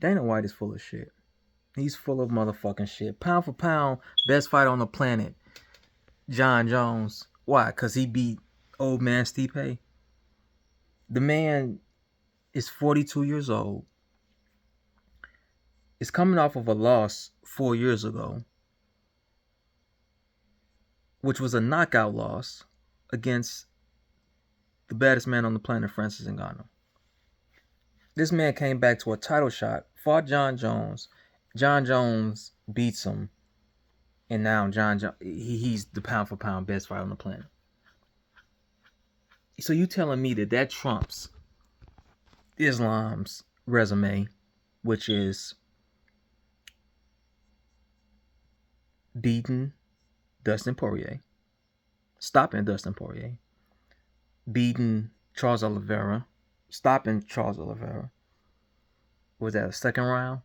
Dana White is full of shit. He's full of motherfucking shit. Pound for pound, best fighter on the planet, Jon Jones. Why? Because he beat old man Stipe. The man is 42 years old. Is coming off of a loss 4 years ago, which was a knockout loss against the baddest man on the planet, Francis Ngannou. This man came back to a title shot, fought Jon Jones. Jon Jones beats him, and now he's the pound for pound best fighter on the planet. So you telling me that trumps Islam's resume, which is beating Dustin Poirier, stopping Dustin Poirier, beating Charles Oliveira, stopping Charles Oliveira. Was that a second round?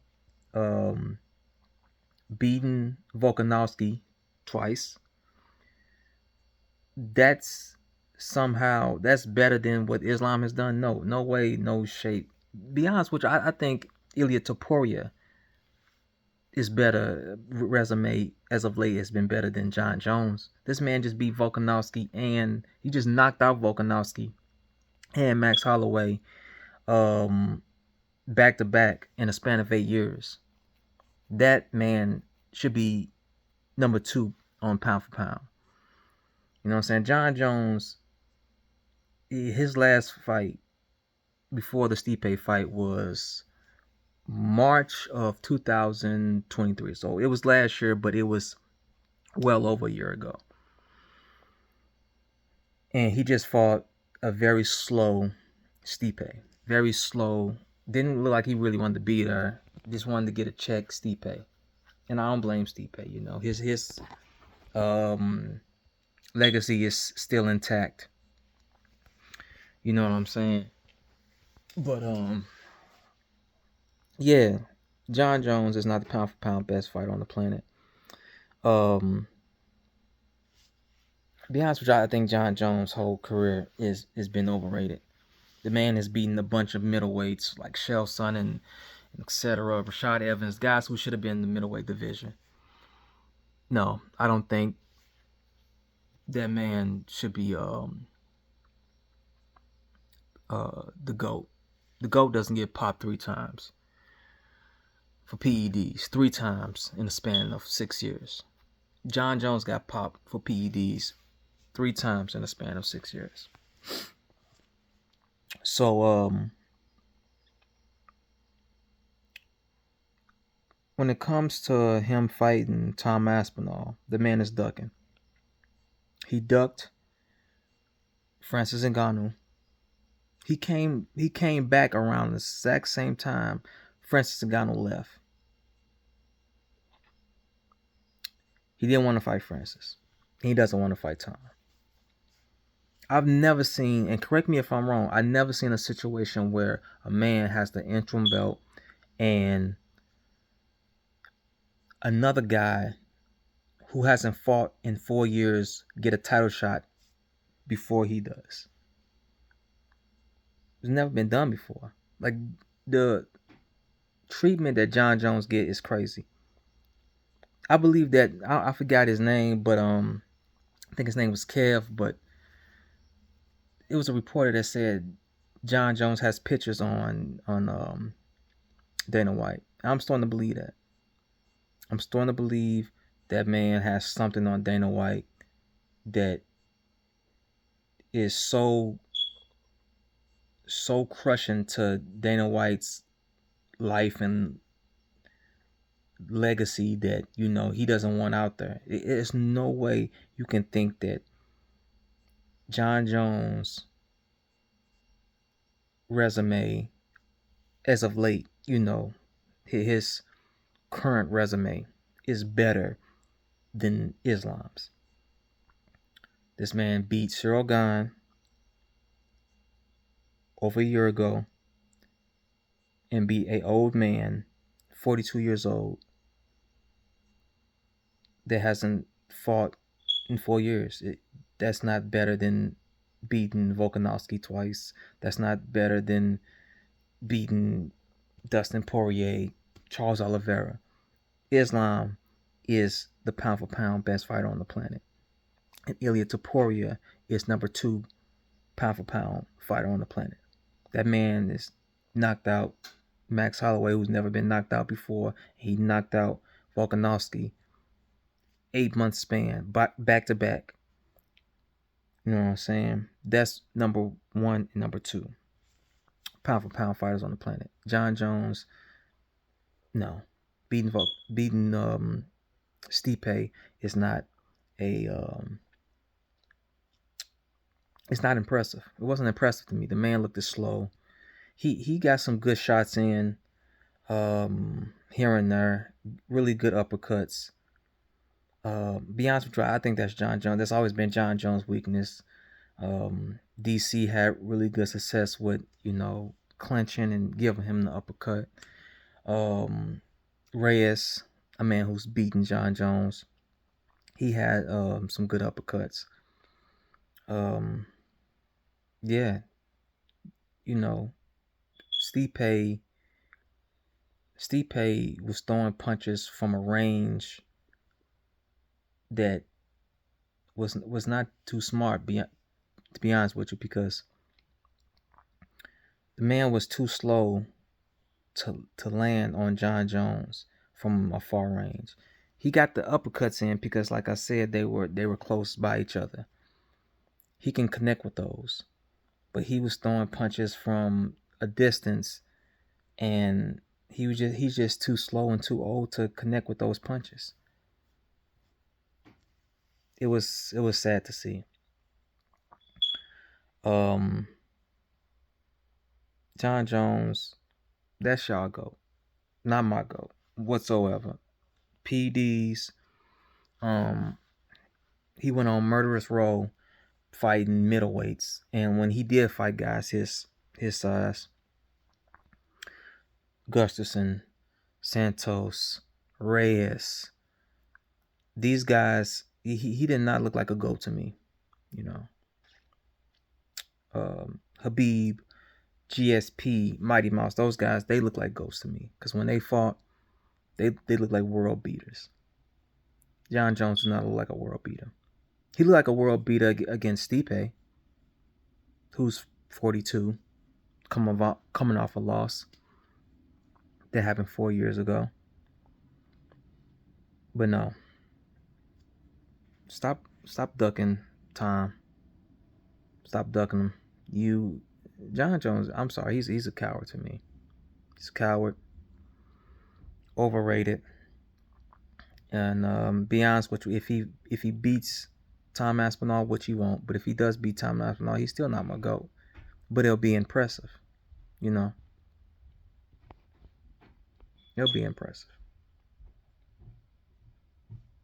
Beating Volkanovski twice. That's better than what Islam has done. No way, no shape. Be honest with you, I think Ilia Topuria is better. Resume as of late has been better than Jon Jones. This man just beat Volkanovski, and he just knocked out Volkanovski and Max Holloway back to back in a span of 8 years. That man should be number 2 on pound for pound. You know what I'm saying? Jon Jones, his last fight before the Stipe fight was March of 2023. So it was last year, but it was well over a year ago. And he just fought a very slow Stipe. Very slow. Didn't look like he really wanted to beat her. Just wanted to get a check, Stipe. And I don't blame Stipe, you know. His legacy is still intact. You know what I'm saying? But yeah, Jon Jones is not the pound for pound best fighter on the planet. Be honest with you, I think Jon Jones' whole career has been overrated. The man has beaten a bunch of middleweights like Chael Sonnen and etc. Rashad Evans, guys who should have been in the middleweight division. No, I don't think that man should be the GOAT. The GOAT doesn't get popped 3 times for PEDs, 3 times in the span of 6 years. Jon Jones got popped for PEDs 3 times in the span of 6 years. So when it comes to him fighting Tom Aspinall, the man is ducking. He ducked Francis Ngannou. He came back around the exact same time Francis Ngannou left. He didn't want to fight Francis. He doesn't want to fight Tom. I've never seen, and correct me if I'm wrong, I've never seen a situation where a man has the interim belt and another guy who hasn't fought in 4 years get a title shot before he does. It's never been done before. Like, the treatment that Jon Jones get is crazy. I believe that I forgot his name, but I think his name was Kev, but it was a reporter that said Jon Jones has pictures on Dana White. I'm starting to believe that. I'm starting to believe that man has something on Dana White that is so crushing to Dana White's life and legacy that, you know, he doesn't want out there. There's no way you can think that Jon Jones' resume as of late, you know, his current resume is better than Islam's. This man beat Cyril Gane over a year ago and beat an old man, 42 years old, that hasn't fought in 4 years. That's not better than beating Volkanovski twice. That's not better than beating Dustin Poirier, Charles Oliveira. Islam is the pound for pound best fighter on the planet. And Ilia Topuria is number 2 pound for pound fighter on the planet. That man is knocked out Max Holloway, who's never been knocked out before. He knocked out Volkanovski 8 month span, back to back. You know what I'm saying? That's number 1 and number 2 pound for pound fighters on the planet. Jon Jones, no, beating Stipe is not a it's not impressive. It wasn't impressive to me. The man looked slow. He got some good shots in here and there, really good uppercuts. Be honest with you, I think that's Jon Jones. That's always been Jon Jones' weakness. DC had really good success with clinching and giving him the uppercut. Reyes, a man who's beaten Jon Jones, he had some good uppercuts. Yeah, Stipe was throwing punches from a range that was not too smart, to be honest with you, because the man was too slow to land on Jon Jones from a far range. He got the uppercuts in because, like I said, they were close by each other. He can connect with those, but he was throwing punches from a distance, and he's just too slow and too old to connect with those punches. It was sad to see. Jon Jones, that's y'all goat, not my goat whatsoever. PDs, he went on murderous roll fighting middleweights, and when he did fight guys his size, Gustafsson, Santos, Reyes, these guys, he did not look like a goat to me. Habib, GSP, Mighty Mouse, those guys, they look like goats to me, because when they fought, they look like world beaters. Jon Jones did not look like a world beater. He looked like a world beater against Stipe, who's 42, coming off a loss that happened 4 years ago. But no, stop ducking Tom. Stop ducking him. Jon Jones, I'm sorry, he's a coward to me. He's a coward, overrated. And be honest with you, if he beats Tom Aspinall, which he won't, but if he does beat Tom Aspinall, he's still not my GOAT. But it'll be impressive. It'll be impressive.